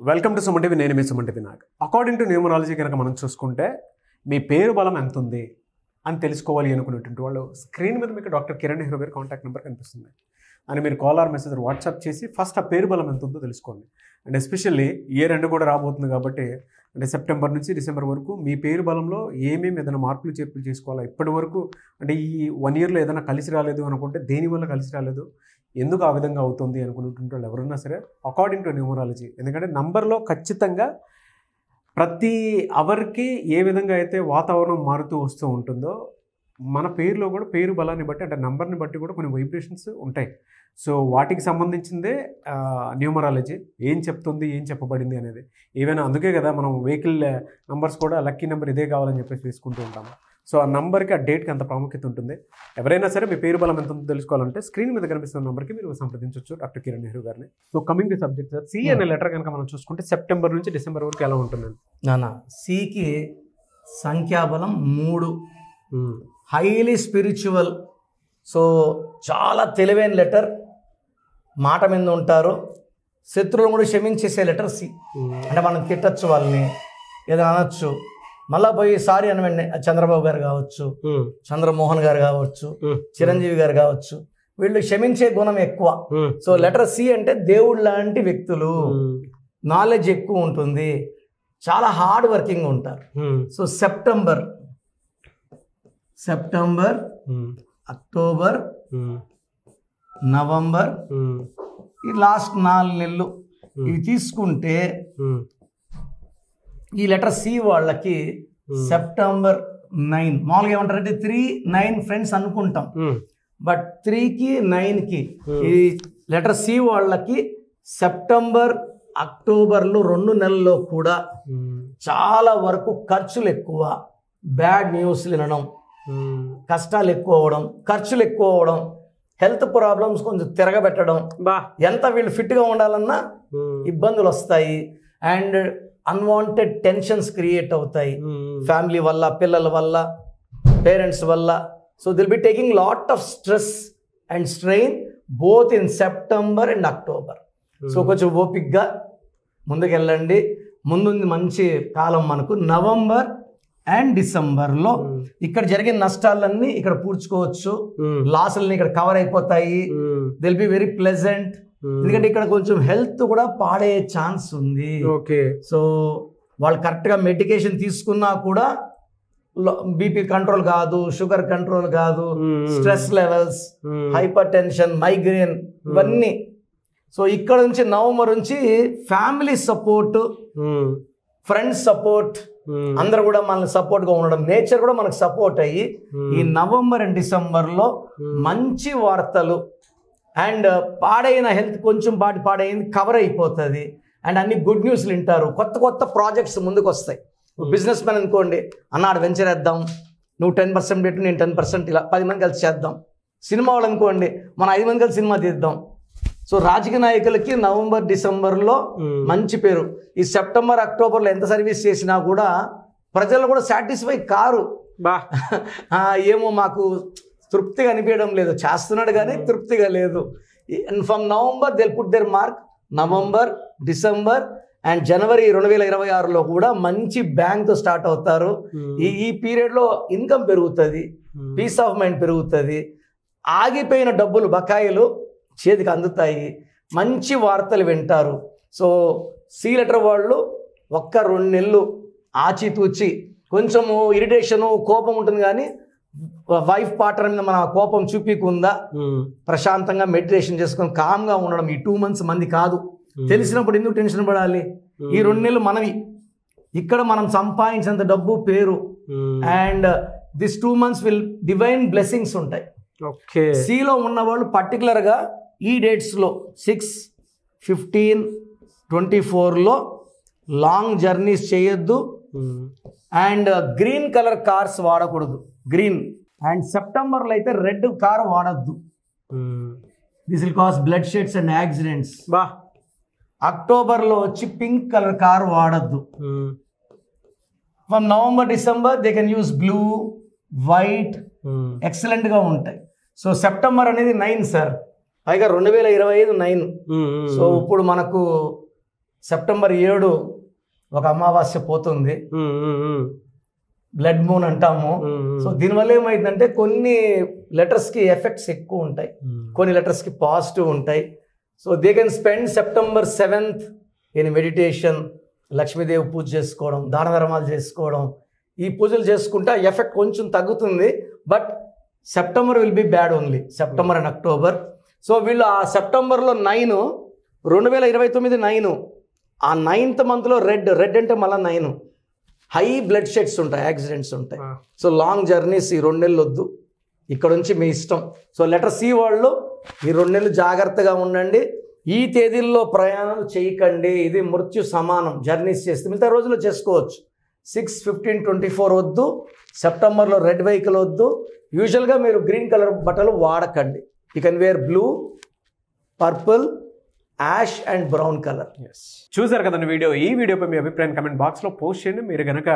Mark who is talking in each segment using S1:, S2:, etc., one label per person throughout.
S1: Welcome to Suman TV. నేను మీ Suman TV Nag. According to numerology కనుక మనం చూసుకుంటే మీ పేరు బలం ఎంత ఉంది అని తెలుసుకోవాలి అనుకునేటువంటి వాళ్ళు స్క్రీన్ మీద మీకు డాక్టర్ కిరణ్ నెహ్రూ గారి కాంటాక్ట్ నెంబర్ కనిపిస్తుంది. అని మీరు కాల్ ఆర్ మెసేజ్ వాట్సాప్ చేసి ఫస్ట్ ఆ పేరు బలం ఎంత ఉందో తెలుసుకోండి. అండ్ ఎస్పెషల్లీ ఇయర్ ఎండ్ కూడా రాబోతుంది కాబట్టి అంటే సెప్టెంబర్ నుంచి డిసెంబర్ వరకు మీ పేరు బలంలో ఏమేమి ఏదైనా మార్పులు చేర్పులు చేసుకోవాలా, ఇప్పటి వరకు అంటే ఈ 1 yearలో ఏదైనా కలిసి రాలేదు అనుకుంటే దేనివల్ల కలిసి రాలేదు, ఎందుకు ఆ విధంగా అవుతుంది అనుకునేటువంటి వాళ్ళు ఎవరన్నా సరే అకార్డింగ్ టు న్యూమరాలజీ, ఎందుకంటే నంబర్లో ఖచ్చితంగా ప్రతి అవర్కి ఏ విధంగా అయితే వాతావరణం మారుతూ వస్తూ ఉంటుందో మన పేరులో కూడా పేరు బలాన్ని బట్టి అంటే నంబర్ని బట్టి కూడా కొన్ని వైబ్రేషన్స్ ఉంటాయి. సో వాటికి సంబంధించిందే న్యూమరాలజీ ఏం చెప్తుంది, ఏం చెప్పబడింది అనేది. ఏవైనా అందుకే కదా మనం వెహికల్ నంబర్స్ కూడా లక్కీ నెంబర్ ఇదే కావాలని చెప్పేసి తీసుకుంటూ ఉంటాము. సో ఆ నంబర్కి ఆ డేట్కి అంత ప్రాముఖ్యత ఉంటుంది. ఎవరైనా సరే మీ పేరు బలం ఎంత ఉందో తెలుసుకోవాలంటే స్క్రీన్ మీద కనిపిస్తున్న నెంబర్కి మీరు సంప్రదించవచ్చు డాక్టర్ కిరణ్ నెహ్రూ గారిని. So coming to subject sir, C అనే లెటర్ కనుక మనం చూసుకుంటే సెప్టెంబర్ నుంచి డిసెంబర్ వరకు ఎలా ఉంటుందండి?
S2: నానా సికి సంఖ్యాబలం 3, హైలీ స్పిరిచువల్. సో చాలా తెలివైన లెటర్, మాట మీద ఉంటారు, శత్రువులను కూడా క్షమించేసే లెటర్ సి. అంటే మనం తిట్టచ్చు, వాళ్ళని ఏదో అనొచ్చు, మళ్ళా పోయి సారీ అనవండి. చంద్రబాబు గారు కావచ్చు, చంద్రమోహన్ గారు కావచ్చు, చిరంజీవి గారు కావచ్చు, వీళ్ళు క్షమించే గుణం ఎక్కువ. సో లెటర్ సి అంటే దేవుడు లాంటి వ్యక్తులు, నాలెడ్జ్ ఎక్కువ ఉంటుంది, చాలా హార్డ్ వర్కింగ్ ఉంటారు. సో సెప్టెంబర్, అక్టోబర్, నవంబర్, ఈ లాస్ట్ 4 నెలలు ఇవి తీసుకుంటే ఈ లెటర్ సి వాళ్ళకి సెప్టెంబర్ 9, మామూలుగా ఏమంటారంటే 3, 9 ఫ్రెండ్స్ అనుకుంటాం, బట్ 3కి 9కి ఈ లెటర్ సి వాళ్ళకి సెప్టెంబర్, అక్టోబర్లో 2 నెలల్లో కూడా చాలా వరకు ఖర్చులు ఎక్కువ, బ్యాడ్ న్యూస్ వినడం, కష్టాలు ఎక్కువ అవ్వడం, ఖర్చులు ఎక్కువ అవ్వడం, హెల్త్ ప్రాబ్లమ్స్ కొంచెం తిరగబెట్టడం, ఎంత వీళ్ళు ఫిట్గా ఉండాలన్నా ఇబ్బందులు వస్తాయి, అండ్ అన్వాంటెడ్ టెన్షన్స్ క్రియేట్ అవుతాయి ఫ్యామిలీ వల్ల, పిల్లల వల్ల, పేరెంట్స్ వల్ల. So will be taking lot of stress and strain both in September and October. So కొంచెం ఓపిక్గా ముందుకెళ్ళండి. ముందుంది మంచి కాలం మనకు. నవంబర్ అండ్ డిసెంబర్లో ఇక్కడ జరిగిన నష్టాలన్నీ ఇక్కడ పూడ్చుకోవచ్చు, లాసులన్నీ ఇక్కడ కవర్ అయిపోతాయి. దిల్ బి వెరీ ప్లెజెంట్, ఎందుకంటే ఇక్కడ కొంచెం హెల్త్ కూడా పాడే ఛాన్స్ ఉంది. సో వాళ్ళు కరెక్ట్గా మెడికేషన్ తీసుకున్నా కూడా బీపీ కంట్రోల్ కాదు, షుగర్ కంట్రోల్ కాదు, stress levels, hyper tension, migraine, ఇవన్నీ. సో ఇక్కడ నుంచి నవంబర్ నుంచి ఫ్యామిలీ సపోర్ట్, ఫ్రెండ్స్ సపోర్ట్, అందరూ కూడా మనల్ని సపోర్ట్గా ఉండడం, నేచర్ కూడా మనకు సపోర్ట్ అయ్యి ఈ నవంబర్ అండ్ డిసెంబర్లో మంచి వార్తలు అండ్ పాడైన హెల్త్ కొంచెం పాడైంది కవర్ అయిపోతుంది, అండ్ అన్ని గుడ్ న్యూస్లు వింటారు. కొత్త కొత్త ప్రాజెక్ట్స్ ముందుకు వస్తాయి. బిజినెస్ మ్యాన్ అనుకోండి, అన్నాడు వెంచర్ వేద్దాం, నువ్వు 10% పెట్టు, నేను 10%, ఇలా 10 మంది కలిసి చేద్దాం. సినిమా వాళ్ళు అనుకోండి, మనం 5 మంది కలిసి సినిమా తీద్దాం. సో రాజకీయ నాయకులకి నవంబర్, డిసెంబర్లో మంచి పేరు. ఈ సెప్టెంబర్, అక్టోబర్లో ఎంత సర్వీస్ చేసినా కూడా ప్రజలు కూడా సాటిస్ఫై కారు. ఏమో మాకు తృప్తిగా అనిపించడం లేదు, చేస్తున్నాడు కానీ తృప్తిగా లేదు. From November they put their mark. November, December and జనవరి 2026లో కూడా మంచి బ్యాంక్తో స్టార్ట్ అవుతారు. ఈ పీరియడ్లో ఇన్కమ్ పెరుగుతుంది, పీస్ ఆఫ్ మైండ్ పెరుగుతుంది, ఆగిపోయిన డబ్బులు, బకాయిలు చేతికి అందుతాయి, మంచి వార్తలు వింటారు. సో సి లెటర్ వాళ్ళు 1-2 నెలలు ఆచితూచి, కొంచెము ఇరిటేషను, కోపం ఉంటుంది, కానీ వైఫ్ పార్ట్నర్ మీద మన కోపం చూపికుందా, ప్రశాంతంగా మెడిటేషన్ చేసుకొని కామ్గా ఉండడం. ఈ 2 months మంది కాదు, తెలిసినప్పుడు ఎందుకు టెన్షన్ పడాలి? ఈ 2 నెలలు మనవి. ఇక్కడ మనం సంపాదించినంత డబ్బు, పేరు, and this 2 months will divine blessings ఉంటాయి. సిలో ఉన్నవాళ్ళు పర్టికులర్గా ఈ డేట్స్లో 6, 15, 24లో లాంగ్ జర్నీస్ చేయొద్దు, అండ్ గ్రీన్ కలర్ కార్స్ వాడకూడదు, గ్రీన్. అండ్ సెప్టెంబర్లో అయితే రెడ్ కార్ వాడద్దు, this will cause blood sheds and accidents. అక్టోబర్లో వచ్చి పింక్ కలర్ కార్ వాడద్దు. From November, December they can use blue, white, ఎక్సలెంట్గా ఉంటాయి. సో సెప్టెంబర్ అనేది 9 సార్, పైగా 2025 9. సో ఇప్పుడు మనకు సెప్టెంబర్ 7 ఒక అమావాస్య పోతుంది, బ్లడ్ మూన్ అంటాము. సో దీనివల్ల ఏమైందంటే కొన్ని లెటర్స్కి ఎఫెక్ట్స్ ఎక్కువ ఉంటాయి, కొన్ని లెటర్స్కి పాజిటివ్ ఉంటాయి. So they can spend September 7th in meditation, Lakshmidevi పూజ చేసుకోవడం, దాన ధర్మాలు చేసుకోవడం. ఈ పూజలు చేసుకుంటే ఎఫెక్ట్ కొంచెం తగ్గుతుంది. But September will be bad only, September and October. So వీళ్ళు ఆ సెప్టెంబర్లో 9, 2029 9, ఆ 9th మంత్లో రెడ్ అంటే మళ్ళీ 9, హై బ్లడ్ షెడ్స్ ఉంటాయి, యాక్సిడెంట్స్ ఉంటాయి. సో లాంగ్ జర్నీస్ ఈ 2 నెలలు వద్దు, ఇక్కడ నుంచి మీ ఇష్టం. సో లెటర్ సి వాళ్ళు ఈ 2 నెలలు జాగ్రత్తగా ఉండండి, ఈ తేదీల్లో ప్రయాణాలు చేయకండి, ఇది మృత్యు సమానం. జర్నీస్ చేస్తే మిగతా రోజుల్లో చేసుకోవచ్చు. 6, 15, 24 వద్దు, సెప్టెంబర్లో రెడ్ వెహికల్ వద్దు. యూజువల్గా మీరు గ్రీన్ కలర్ బట్టలు వాడకండి. You can wear blue, purple, ash and brown colour.
S1: చూసారు కదండి వీడియో. ఈ వీడియోపై మీ అభిప్రాయం కమెంట్ బాక్స్లో పోస్ట్ చేయండి. మీరు కనుక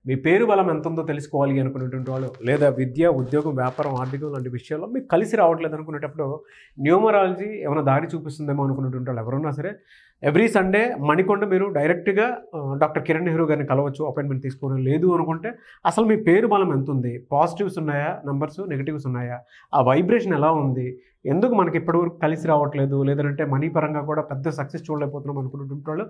S1: మీ పేరు బలం ఎంత ఉందో తెలుసుకోవాలి అనుకునేటువంటి వాళ్ళు, లేదా విద్య, ఉద్యోగం, వ్యాపారం, ఆర్థికం లాంటి విషయాల్లో మీకు కలిసి రావట్లేదు అనుకునేటప్పుడు న్యూమరాలజీ ఏమైనా దారి చూపిస్తుందేమో అనుకునేటువంటి వాళ్ళు ఎవరున్నా సరే, ఎవ్రీ సండే మణికొండ మీరు డైరెక్ట్గా డాక్టర్ కిరణ్ నెహ్రూ గారిని కలవచ్చు, అపాయింట్మెంట్ తీసుకోవడం. లేదు అనుకుంటే అసలు మీ పేరు బలం ఎంత ఉంది, పాజిటివ్స్ ఉన్నాయా నంబర్స్, నెగిటివ్స్ ఉన్నాయా, ఆ వైబ్రేషన్ ఎలా ఉంది, ఎందుకు మనకి ఇప్పటివరకు కలిసి రావట్లేదు, లేదంటే మనీ పరంగా కూడా పెద్ద సక్సెస్ చూడలేకపోతున్నాం అనుకునేటువంటి వాళ్ళు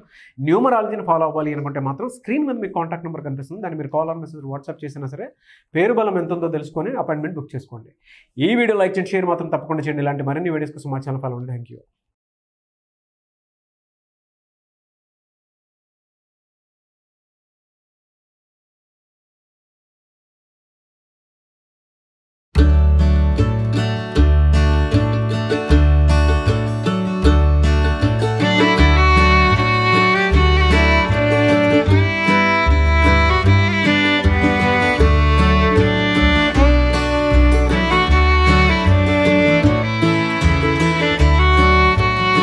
S1: న్యూమరాలజీని ఫాలో అవ్వాలి అనుకుంటే మాత్రం స్క్రీన్ మీద మీకు కాంటాక్ట్ నెంబర్ కనిపిస్తుంది, దాన్ని మీరు కాల్ ఆర్ మెసేజ్ వాట్సాప్ చేసినా సరే పేరు బలం ఎంత ఉందో తెలుసుకొని అపాయింట్మెంట్ బుక్ చేసుకోండి. ఈ వీడియో లైక్ చేయండి, షేర్ మాత్రం తప్పకుండా చేయండి. ఇలాంటి మరిన్ని వీడియోస్ కోసం మా ఛానల్ ఫాలో అవ్వండి. Thank you.